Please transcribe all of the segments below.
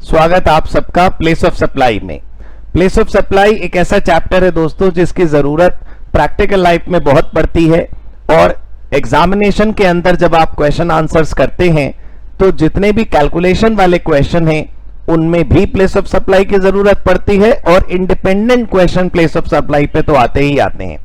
स्वागत आप सबका प्लेस ऑफ सप्लाई में। प्लेस ऑफ सप्लाई एक ऐसा चैप्टर है दोस्तों जिसकी जरूरत प्रैक्टिकल लाइफ में बहुत पड़ती है और एग्जामिनेशन के अंदर जब आप क्वेश्चन आंसर्स करते हैं तो जितने भी कैलकुलेशन वाले क्वेश्चन हैं उनमें भी प्लेस ऑफ सप्लाई की जरूरत पड़ती है और independent question place of supply पे तो आते ही आते हैं।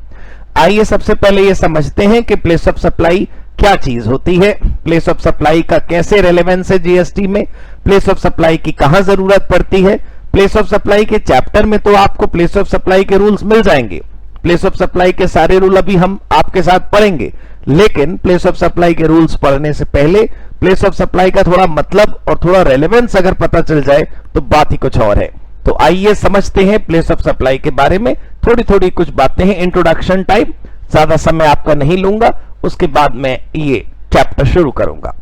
आइए सबसे पहले ये समझते हैं कि प्लेस ऑफ सप्लाई क्या चीज होती है, प्लेस ऑफ सप्लाई का कैसे रेलेवेंस है जीएसटी में, प्लेस ऑफ सप्लाई की कहां जरूरत पड़ती है। प्लेस ऑफ सप्लाई के चैप्टर में तो आपको प्लेस ऑफ सप्लाई के रूल्स मिल जाएंगे, प्लेस ऑफ सप्लाई के सारे रूल अभी हम आपके साथ पढ़ेंगे, लेकिन प्लेस ऑफ सप्लाई के रूल्स पढ़ने से पहले प्लेस ऑफ सप्लाई का थोड़ा मतलब और थोड़ा रेलेवेंस अगर पता चल जाए तो बात ही कुछ और है। तो आइए समझते हैं प्लेस ऑफ सप्लाई के बारे में थोड़ी थोड़ी कुछ बातें हैं, इंट्रोडक्शन टाइप, ज्यादा समय आपका नहीं लूंगा, उसके बाद मैं ये चैप्टर शुरू करूंगा।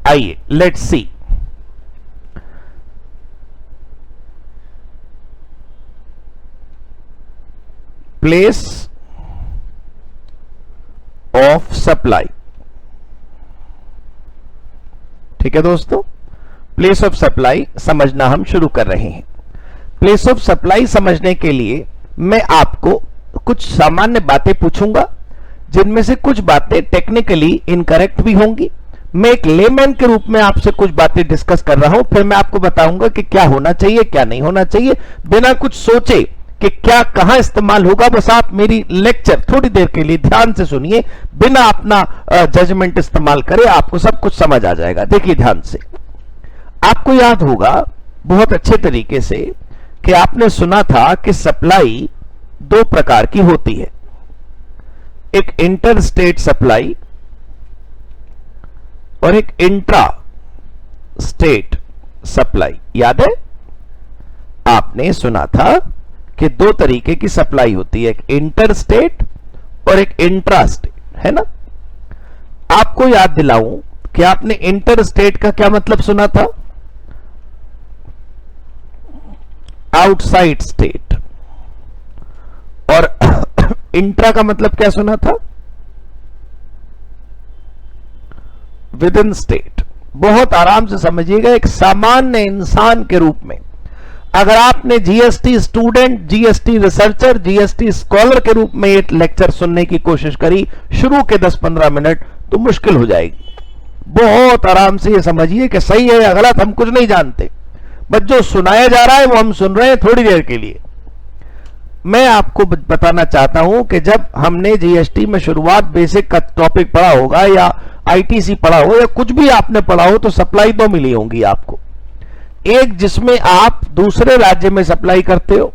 आइए let's see. Place of supply. ठीक है दोस्तों, प्लेस ऑफ सप्लाई समझना हम शुरू कर रहे हैं। प्लेस ऑफ सप्लाई समझने के लिए मैं आपको कुछ सामान्य बातें पूछूंगा जिनमें से कुछ बातें टेक्निकली इनकरेक्ट भी होंगी। मैं एक लेमैन के रूप में आपसे कुछ बातें डिस्कस कर रहा हूं, फिर मैं आपको बताऊंगा कि क्या होना चाहिए क्या नहीं होना चाहिए, बिना कुछ सोचे कि क्या कहां इस्तेमाल होगा। बस आप मेरी लेक्चर थोड़ी देर के लिए ध्यान से सुनिए, बिना अपना जजमेंट इस्तेमाल करे, आपको सब कुछ समझ आ जाएगा। देखिए ध्यान से, आपको याद होगा बहुत अच्छे तरीके से कि आपने सुना था कि सप्लाई दो प्रकार की होती है, एक इंटर स्टेट सप्लाई और एक इंट्रा स्टेट सप्लाई। याद है, आपने सुना था कि दो तरीके की सप्लाई होती है, एक इंटर स्टेट और एक इंट्रा स्टेट, है ना। आपको याद दिलाऊं कि आपने इंटर स्टेट का क्या मतलब सुना था, आउटसाइड स्टेट, और इंट्रा का मतलब क्या सुना था, विद इन स्टेट। बहुत आराम से समझिएगा, एक सामान्य इंसान के रूप में अगर आपने GST student, GST researcher, GST scholar के रूप में ये लेक्चर सुनने की कोशिश करी शुरू के 10-15 मिनट, तो मुश्किल हो जाएगी। बहुत आराम से ये समझिए कि सही है या गलत हम कुछ नहीं जानते, बस जो सुनाया जा रहा है वो हम सुन रहे हैं थोड़ी देर के लिए। मैं आपको बताना चाहता हूं कि जब हमने जीएसटी में शुरुआत बेसिक का टॉपिक पढ़ा होगा या आईटीसी पढ़ा हो या कुछ भी आपने पढ़ा हो, तो सप्लाई दो मिली होंगी आपको, एक जिसमें आप दूसरे राज्य में सप्लाई करते हो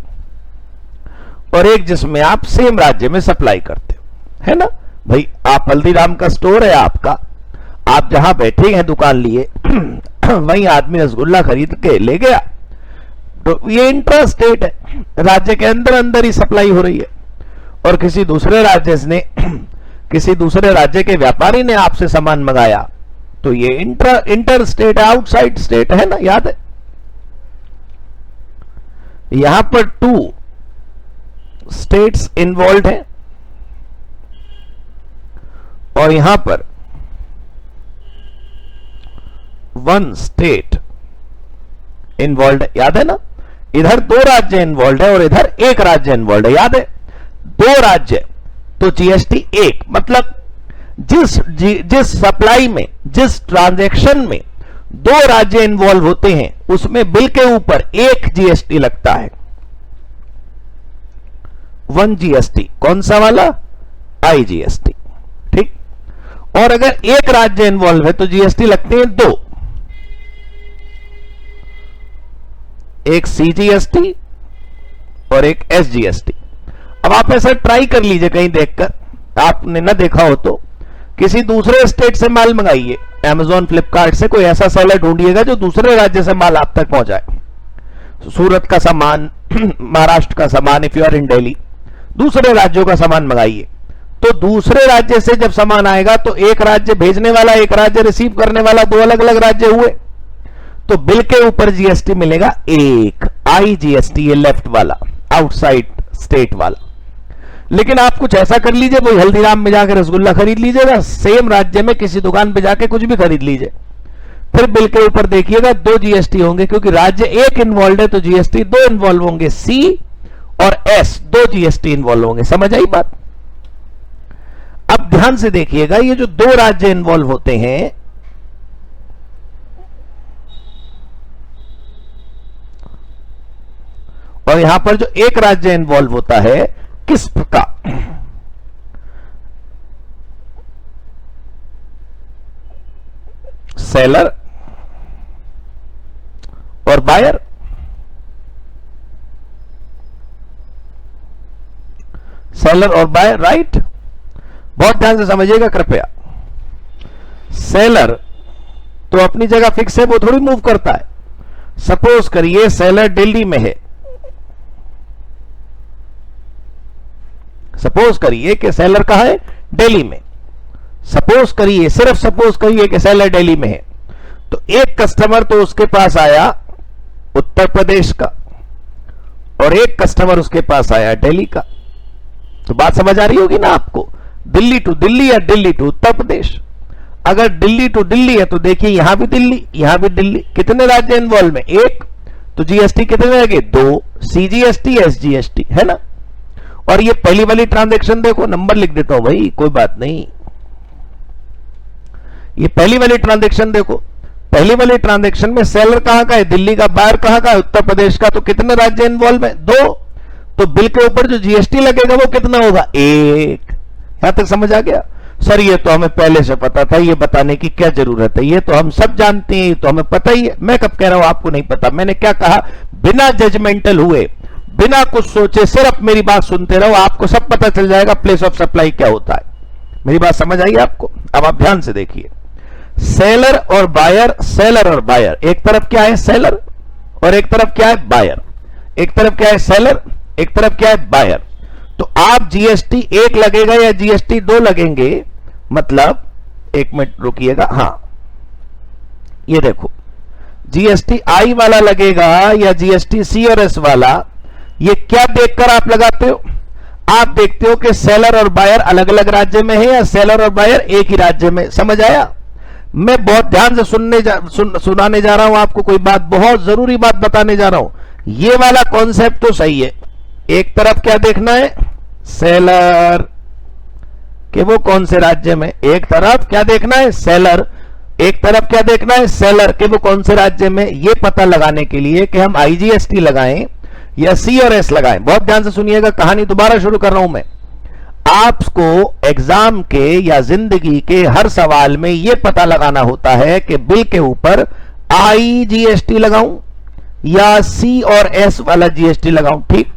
और एक जिसमें आप सेम राज्य में सप्लाई करते हो, है ना भाई। आप हल्दीराम का स्टोर है आपका, आप जहां बैठे हैं दुकान लिए वहीं आदमी रसगुल्ला खरीद के ले गया, तो ये इंट्रा स्टेट है, राज्य के अंदर अंदर ही सप्लाई हो रही है। और किसी दूसरे राज्य के व्यापारी ने आपसे सामान मंगाया, तो ये इंटर स्टेट है, आउटसाइड स्टेट है ना, याद है। यहां पर टू स्टेट्स इन्वॉल्व हैं और यहां पर वन स्टेट इन्वॉल्व है, याद है ना। इधर दो राज्य इन्वॉल्व है और इधर एक राज्य इन्वॉल्व है, याद है। दो राज्य तो जीएसटी एक, मतलब जिस सप्लाई में, जिस ट्रांजैक्शन में दो राज्य इन्वॉल्व होते हैं उसमें बिल के ऊपर एक जीएसटी लगता है, वन जीएसटी। कौन सा वाला, आईजीएसटी, ठीक। और अगर एक राज्य इन्वॉल्व है तो जीएसटी लगते हैं दो, एक सीजीएसटी और एक एसजीएसटी। अब आप ऐसा ट्राई कर लीजिए, कहीं देखकर, आपने ना देखा हो तो किसी दूसरे स्टेट से माल मंगाइए, अमेज़न फ्लिपकार्ट से कोई ऐसा सेलर ढूंढिएगा जो दूसरे राज्य से माल आप तक पहुंचाए, सूरत का सामान महाराष्ट्र का सामान, if you are in Delhi, दूसरे राज्यों का सामान मंगाइए। तो दूसरे राज्य से जब सामान आएगा तो एक राज्य भेजने वाला, एक राज्य रिसीव करने वाला, दो अलग अलग राज्य हुए, तो बिल के ऊपर जीएसटी मिलेगा एक, आईजीएसटी, ये लेफ्ट वाला, आउटसाइड स्टेट वाला। लेकिन आप कुछ ऐसा कर लीजिए, कोई हल्दीराम में जाकर रसगुल्ला खरीद लीजिएगा, सेम राज्य में किसी दुकान पे जाके कुछ भी खरीद लीजिए, फिर बिल के ऊपर देखिएगा 2 जीएसटी होंगे, क्योंकि राज्य एक इन्वॉल्व है तो जीएसटी 2 इन्वॉल्व होंगे। सी और एस 2 जीएसटी इन्वॉल्व होंगे। समझ आई बात? अब ध्यान से देखिएगा, ये जो 2 राज्य इन्वॉल्व होते हैं, और यहां पर जो एक राज्य इन्वॉल्व होता है किस का, सेलर और बायर। सेलर और बायर, राइट? बहुत ध्यान से समझिएगा कृपया। सेलर तो अपनी जगह फिक्स है, वो थोड़ी मूव करता है। सपोज करिए सेलर दिल्ली में है, सपोज करिए कि सेलर कहां है? दिल्ली में। सपोज करिए, सिर्फ सपोज करिए कि सेलर दिल्ली में है, तो एक कस्टमर तो उसके पास आया उत्तर प्रदेश का और एक कस्टमर उसके पास आया दिल्ली का। तो बात समझ आ रही होगी ना आपको? दिल्ली टू दिल्ली या दिल्ली टू उत्तर प्रदेश। अगर दिल्ली टू दिल्ली है तो देखिए यहां भी दिल्ली, यहां भी दिल्ली। कितने राज्य इन्वॉल्व में? एक। तो जीएसटी कितने लगे? 2। सीजीएसटी, एसजीएसटी, है ना? और ये पहली वाली ट्रांजैक्शन देखो, नंबर लिख देता हूं भाई, कोई बात नहीं। ये पहली वाली ट्रांजैक्शन देखो, पहली वाली ट्रांजैक्शन में सेलर कहां का है? दिल्ली का। बायर कहां का है? उत्तर प्रदेश का। तो कितने राज्य इन्वॉल्व है? 2। तो बिल के ऊपर जो जीएसटी लगेगा वो कितना होगा? 1। यहां तक समझ आ गया? सर ये तो हमें पहले से पता था, ये बताने की क्या जरूरत है, ये तो हम सब जानते हैं, ये तो हमें पता ही है। मैं कब कह रहा हूं आपको नहीं पता? मैंने क्या कहा? बिना जजमेंटल हुए, बिना कुछ सोचे, सिर्फ मेरी बात सुनते रहो, आपको सब पता चल जाएगा प्लेस ऑफ सप्लाई क्या होता है। मेरी बात समझ आई आपको? अब आप ध्यान से देखिए, सेलर और बायर, सेलर और बायर, एक तरफ क्या है? सेलर, और एक तरफ क्या है? बायर। एक तरफ क्या है? सेलर, एक तरफ क्या है? बायर। तो आप जीएसटी 1 लगेगा या जीएसटी 2 लगेंगे? मतलब 1 मिनट रुकिएगा, हां ये देखो, जीएसटी आई वाला लगेगा या जीएसटी सी और एस वाला? ये क्या देखकर आप लगाते हो? आप देखते हो कि सेलर और बायर अलग अलग राज्य में है या सेलर और बायर एक ही राज्य में। समझ आया? मैं बहुत ध्यान से सुनाने जा रहा हूं आपको, कोई बात, बहुत जरूरी बात बताने जा रहा हूं। ये वाला कॉन्सेप्ट तो सही है। एक तरफ क्या देखना है? सेलर कि वो कौन से राज्य में। एक तरफ क्या देखना है? सेलर। एक तरफ क्या देखना है? सेलर कि वो कौन से राज्य में। ये पता लगाने के लिए कि हम आईजीएसटी लगाएं या सी और एस लगाएं। बहुत ध्यान से सुनिएगा, कहानी दोबारा शुरू कर रहा हूं मैं। आपको एग्जाम के या जिंदगी के हर सवाल में यह पता लगाना होता है कि बिल के ऊपर आई जीएसटी लगाऊं या सी और एस वाला जीएसटी लगाऊं। ठीक,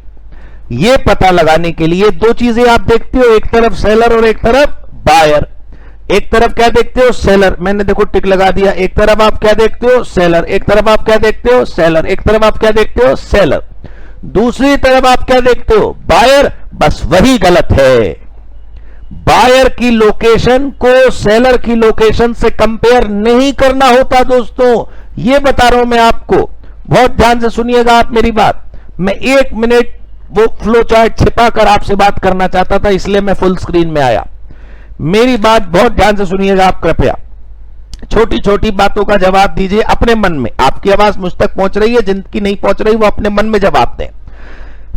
यह पता लगाने के लिए 2 चीजें आप देखते हो, एक तरफ सेलर और एक तरफ बायर। एक तरफ क्या देखते हो? सेलर, मैंने देखो टिक लगा दिया। एक तरफ आप क्या देखते हो? सेलर। एक तरफ आप क्या देखते हो? सेलर। एक तरफ आप क्या देखते हो? सेलर। दूसरी तरफ आप क्या देखते हो? बायर। बस वही गलत है। बायर की लोकेशन को सेलर की लोकेशन से कंपेयर नहीं करना होता दोस्तों, यह बता रहा हूं मैं आपको। बहुत ध्यान से सुनिएगा आप मेरी बात। मैं 1 मिनट वो फ्लो चार्ट छिपाकर आपसे बात करना चाहता था, इसलिए मैं फुल स्क्रीन में आया। मेरी बात बहुत ध्यान से सुनिएगा आप कृपया। छोटी छोटी बातों का जवाब दीजिए अपने मन में। आपकी आवाज मुझ तक पहुंच रही है, जिनकी नहीं पहुंच रही वो अपने मन में जवाब दें।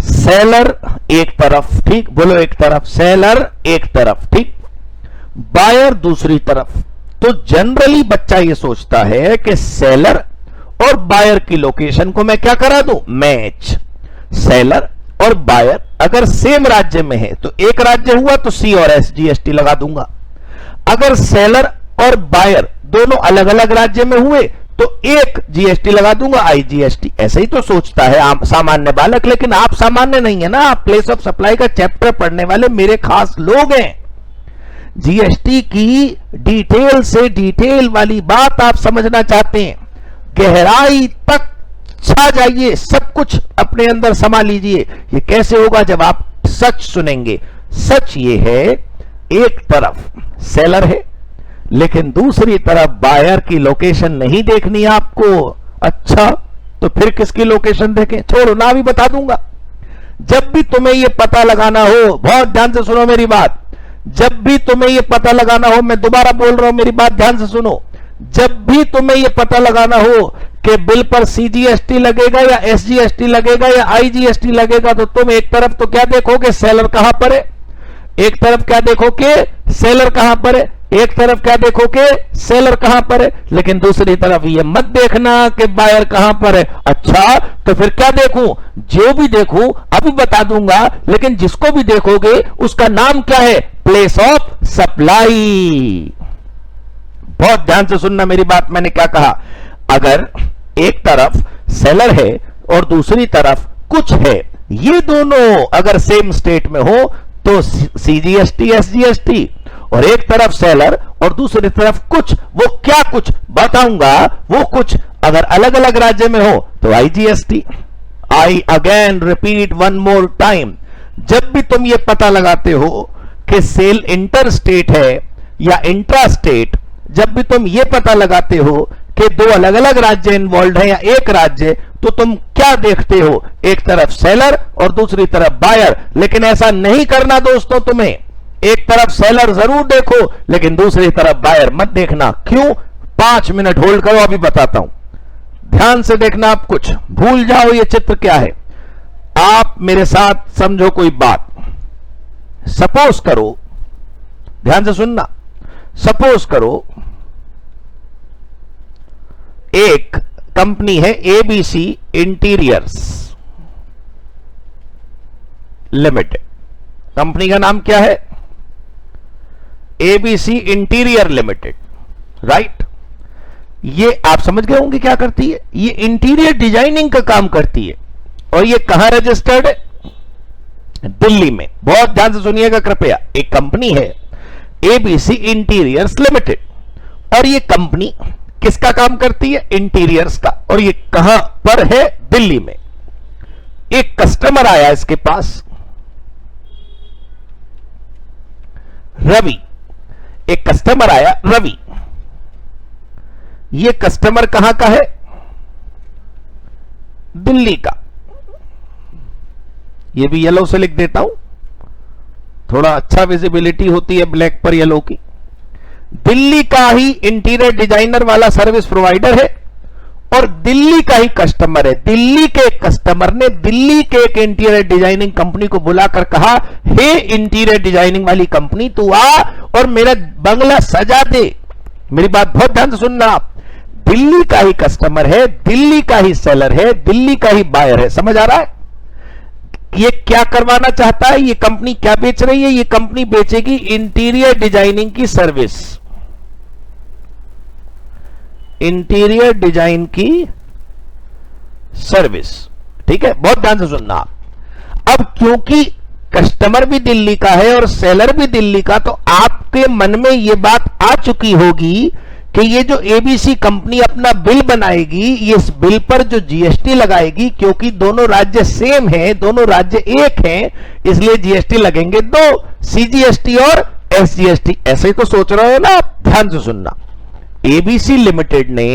सेलर एक तरफ, ठीक, बोलो एक तरफ। सेलर एक तरफ, ठीक, बायर दूसरी तरफ। तो जनरली बच्चा ये सोचता है कि सेलर और बायर की लोकेशन को मैं क्या करा दूं? मैच। सेलर और बायर अगर सेम राज्य में है तो एक राज्य हुआ तो सी और एस जीएसटी लगा दूंगा। अगर सेलर और बायर दोनों अलग अलग राज्य में हुए तो एक जीएसटी लगा दूंगा, आईजीएसटी। ऐसे ही तो सोचता है सामान्य बालक, लेकिन आप सामान्य नहीं है ना, आप प्लेस ऑफ सप्लाई का चैप्टर पढ़ने वाले मेरे खास लोग हैं। जीएसटी की डिटेल से डिटेल वाली बात आप समझना चाहते हैं, गहराई तक छा जाइए, सब कुछ अपने अंदर समा लीजिए। ये कैसे होगा? जब आप सच सुनेंगे। सच ये है, एक तरफ सेलर है लेकिन दूसरी तरफ बायर की लोकेशन नहीं देखनी आपको। अच्छा, तो फिर किसकी लोकेशन देखें? छोड़ो ना, भी बता दूंगा। जब भी तुम्हें यह पता लगाना हो, बहुत ध्यान से सुनो मेरी बात, जब भी तुम्हें यह पता लगाना हो, मैं दोबारा बोल रहा हूं, मेरी बात ध्यान से सुनो। जब भी तुम्हें यह पता लगाना हो कि बिल पर सीजीएसटी लगेगा या एसजीएसटी लगेगा या आईजीएसटी लगेगा, तो तुम एक तरफ तो क्या देखोगे, सेलर कहां पर है, एक तरफ क्या देखोगे, सेलर कहां पर है, एक तरफ क्या देखोगे, सेलर कहां पर है, लेकिन दूसरी तरफ ये मत देखना कि बायर कहां पर है। अच्छा तो फिर क्या देखूं, जो भी देखूं अभी बता दूंगा, लेकिन जिसको भी देखोगे उसका नाम क्या है, प्लेस ऑफ सप्लाई। बहुत ध्यान से सुनना मेरी बात, मैंने क्या कहा, अगर एक तरफ सेलर है और दूसरी तरफ कुछ है, ये दोनों अगर सेम स्टेट में हो तो सीजीएसटी एसजीएसटी, और एक तरफ सेलर और दूसरी तरफ कुछ, वो क्या कुछ बताऊंगा, वो कुछ अगर अलग अलग राज्य में हो तो IGST. I again repeat one more time, जब भी तुम ये पता लगाते हो कि सेल इंटर स्टेट है या इंट्रा स्टेट, जब भी तुम ये पता लगाते हो कि दो अलग अलग राज्य इन्वॉल्व है या एक राज्य, तो तुम क्या देखते हो, एक तरफ सेलर और दूसरी तरफ बायर। लेकिन ऐसा नहीं करना दोस्तों, तुम्हें एक तरफ सेलर जरूर देखो लेकिन दूसरी तरफ बायर मत देखना। क्यों, 5 मिनट होल्ड करो, अभी बताता हूं, ध्यान से देखना। आप कुछ भूल जाओ ये चित्र क्या है, आप मेरे साथ समझो कोई बात। सपोज करो, ध्यान से सुनना, सपोज करो एक कंपनी है एबीसी इंटीरियर्स लिमिटेड, कंपनी का नाम क्या है, एबीसी इंटीरियर लिमिटेड, राइट। ये आप समझ गए होंगे क्या करती है, ये इंटीरियर डिजाइनिंग का काम करती है, और ये कहां रजिस्टर्ड है, दिल्ली में। बहुत ध्यान से सुनिएगा कृपया, एक कंपनी है एबीसी इंटीरियर्स लिमिटेड, और ये कंपनी किसका काम करती है, इंटीरियर्स का, और ये कहां पर है, दिल्ली में। एक कस्टमर आया इसके पास, रवि, एक कस्टमर आया रवि। ये कस्टमर कहां का है, दिल्ली का। ये भी येलो से लिख देता हूं, थोड़ा अच्छा विजिबिलिटी होती है ब्लैक पर येलो की। दिल्ली का ही इंटीरियर डिजाइनर वाला सर्विस प्रोवाइडर है और दिल्ली का ही कस्टमर है। दिल्ली के कस्टमर ने दिल्ली के एक इंटीरियर डिजाइनिंग कंपनी को बुलाकर कहा, हे इंटीरियर डिजाइनिंग वाली कंपनी, तू आ और मेरा बंगला सजा दे। मेरी बात बहुत ध्यान से सुनना आप, दिल्ली का ही कस्टमर है, दिल्ली का ही सेलर है, दिल्ली का ही बायर है। समझ आ रहा है, ये क्या करवाना चाहता है, ये कंपनी क्या बेच रही है, ये कंपनी बेचेगी इंटीरियर डिजाइनिंग की सर्विस, इंटीरियर डिजाइन की सर्विस, ठीक है। बहुत ध्यान से सुनना आप। अब क्योंकि कस्टमर भी दिल्ली का है और सेलर भी दिल्ली का, तो आपके मन में यह बात आ चुकी होगी कि ये जो एबीसी कंपनी अपना बिल बनाएगी, ये इस बिल पर जो जीएसटी लगाएगी, क्योंकि दोनों राज्य सेम हैं, दोनों राज्य एक हैं, इसलिए जीएसटी लगेंगे दो, सीजीएसटी और एसजीएसटी। ऐसे ही तो सोच रहे हो ना आप, ध्यान से सुनना। एबीसी लिमिटेड ने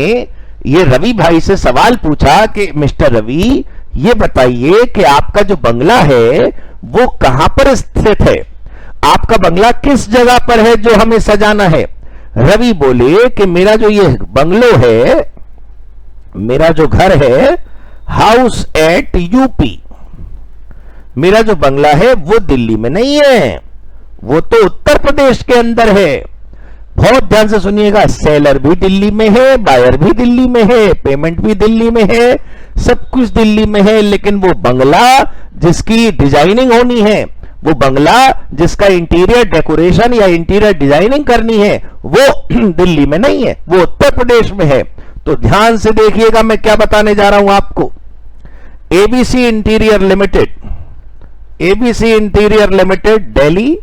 ये रवि भाई से सवाल पूछा कि मिस्टर रवि, ये बताइए कि आपका जो बंगला है वो कहां पर स्थित है, आपका बंगला किस जगह पर है जो हमें सजाना है। रवि बोले कि मेरा जो ये बंगलो है, मेरा जो घर है, हाउस एट यूपी, मेरा जो बंगला है वो दिल्ली में नहीं है, वो तो उत्तर प्रदेश के अंदर है। बहुत ध्यान से सुनिएगा, सेलर भी दिल्ली में है, बायर भी दिल्ली में है, पेमेंट भी दिल्ली में है, सब कुछ दिल्ली में है, लेकिन वो बंगला जिसकी डिजाइनिंग होनी है, वो बंगला जिसका इंटीरियर डेकोरेशन या इंटीरियर डिजाइनिंग करनी है, वो दिल्ली में नहीं है, वो उत्तर प्रदेश में है। तो ध्यान से देखिएगा मैं क्या बताने जा रहा हूं आपको। ABC interior limited, ABC interior limited Delhi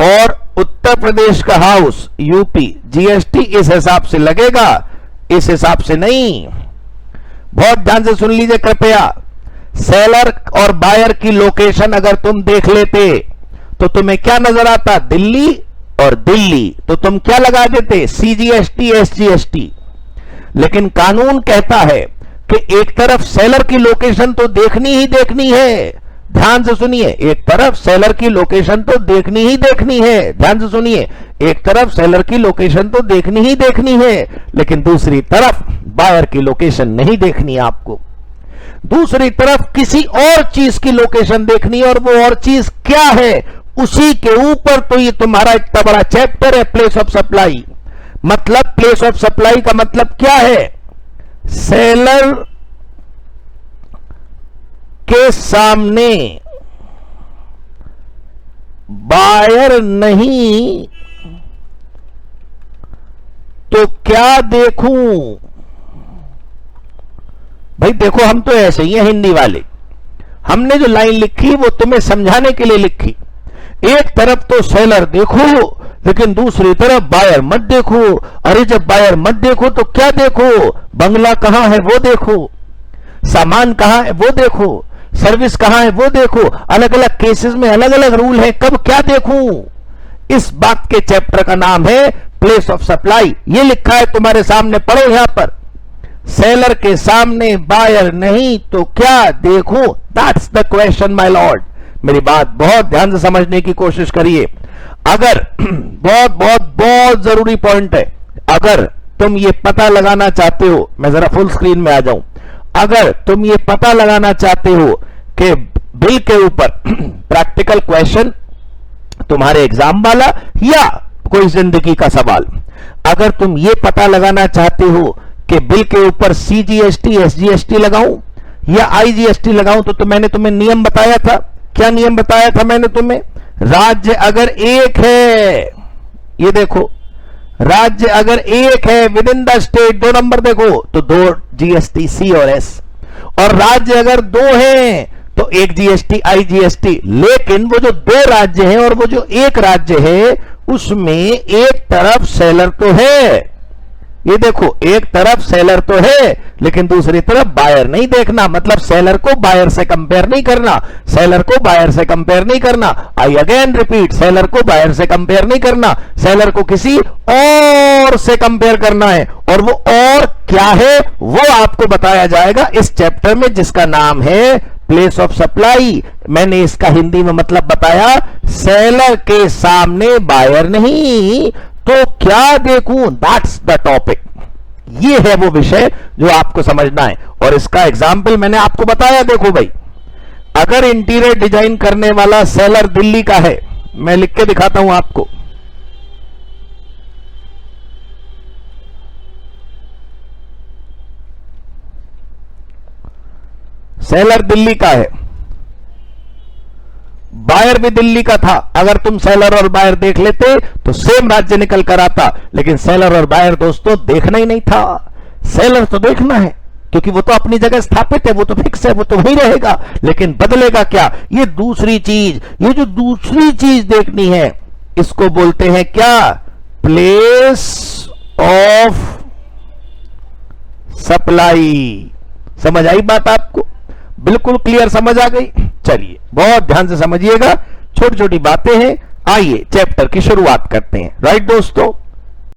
और उत्तर प्रदेश का हाउस यूपी, जीएसटी इस हिसाब से लगेगा, इस हिसाब से नहीं। बहुत ध्यान से सुन लीजिए कृपया। सेलर और बायर की लोकेशन अगर तुम देख लेते तो तुम्हें क्या नजर आता, दिल्ली और दिल्ली, तो तुम क्या लगा देते, सीजीएसटी एसजीएसटी। लेकिन कानून कहता है कि एक तरफ सेलर की लोकेशन तो देखनी ही देखनी है, ध्यान से सुनिए, एक तरफ सेलर की लोकेशन तो देखनी ही देखनी है, ध्यान से सुनिए, एक तरफ सेलर की लोकेशन तो देखनी ही देखनी है, लेकिन दूसरी तरफ बायर की लोकेशन नहीं देखनी आपको। दूसरी तरफ किसी और चीज की लोकेशन देखनी है, और वो और चीज क्या है, उसी के ऊपर तो ये तुम्हारा इतना बड़ा चैप्टर है प्लेस ऑफ सप्लाई। मतलब प्लेस ऑफ सप्लाई का मतलब क्या है, सेलर के सामने बायर नहीं तो क्या देखूं। भाई देखो, हम तो ऐसे ही हैं हिंदी वाले, हमने जो लाइन लिखी वो तुम्हें समझाने के लिए लिखी। एक तरफ तो सेलर देखो, लेकिन दूसरी तरफ बायर मत देखो। अरे जब बायर मत देखो तो क्या देखो, बंगला कहां है वो देखो, सामान कहां है वो देखो, सर्विस कहां है वो देखो। अलग अलग केसेस में अलग अलग रूल है, कब क्या देखूं। इस बात के चैप्टर का नाम है प्लेस ऑफ सप्लाई। ये लिखा है तुम्हारे सामने, पढ़ो यहां पर, सेलर के सामने बायर नहीं तो क्या देखूं, that's the question my Lord. मेरी बात बहुत ध्यान से समझने की कोशिश करिए। अगर बहुत बहुत बहुत जरूरी पॉइंट है, अगर तुम ये पता लगाना चाहते हो, मैं जरा फुल स्क्रीन में आ जाऊं, अगर तुम ये पता लगाना चाहते हो कि बिल के ऊपर प्रैक्टिकल क्वेश्चन तुम्हारे एग्जाम वाला या कोई जिंदगी का सवाल, अगर तुम ये पता लगाना चाहते हो कि बिल के ऊपर CGST SGST लगाऊं या IGST लगाऊं, तो मैंने तुम्हें नियम बताया था। क्या नियम बताया था मैंने तुम्हें, राज्य अगर एक है, ये देखो, राज्य अगर एक है with in the state, 2 number देखो तो 2 GST C और S, और राज्य अगर 2 हैं तो 1 GST IGST। लेकिन वो जो 2 राज्य हैं और वो जो 1 राज्य है, उसमें एक तरफ सेलर तो है, ये देखो एक तरफ सेलर तो है, लेकिन दूसरी तरफ बायर नहीं देखना। मतलब सेलर को बायर से कंपेयर नहीं करना, सेलर को बायर से कंपेयर नहीं करना। आई अगेन रिपीट, सेलर को बायर से कंपेयर नहीं करना, सेलर को किसी और से कंपेयर करना है। और वो और क्या है वो आपको बताया जाएगा इस चैप्टर में, जिसका नाम है प्लेस ऑफ सप्लाई। मैंने इसका हिंदी में मतलब बताया, सेलर के सामने बायर नहीं तो क्या देखूं, दैट्स द टॉपिक। ये है वो विषय जो आपको समझना है। और इसका एग्जाम्पल मैंने आपको बताया, देखो भाई, अगर इंटीरियर डिजाइन करने वाला सेलर दिल्ली का है, मैं लिख के दिखाता हूं आपको, सेलर दिल्ली का है, बायर भी दिल्ली का था। अगर तुम सेलर और बायर देख लेते तो सेम राज्य निकल कर आता, लेकिन सेलर और बायर दोस्तों देखना ही नहीं था। सेलर तो देखना है क्योंकि वो तो अपनी जगह स्थापित है, वो तो फिक्स है, वो तो वही रहेगा। लेकिन बदलेगा क्या, ये दूसरी चीज, ये जो दूसरी चीज देखनी है, इसको बोलते हैं क्या, प्लेस ऑफ सप्लाई। समझ आई बात आपको, बिल्कुल क्लियर समझ आ गई। चलिए बहुत ध्यान से समझिएगा, छोटी छोटी बातें हैं। आइए चैप्टर की शुरुआत करते हैं। राइट दोस्तों,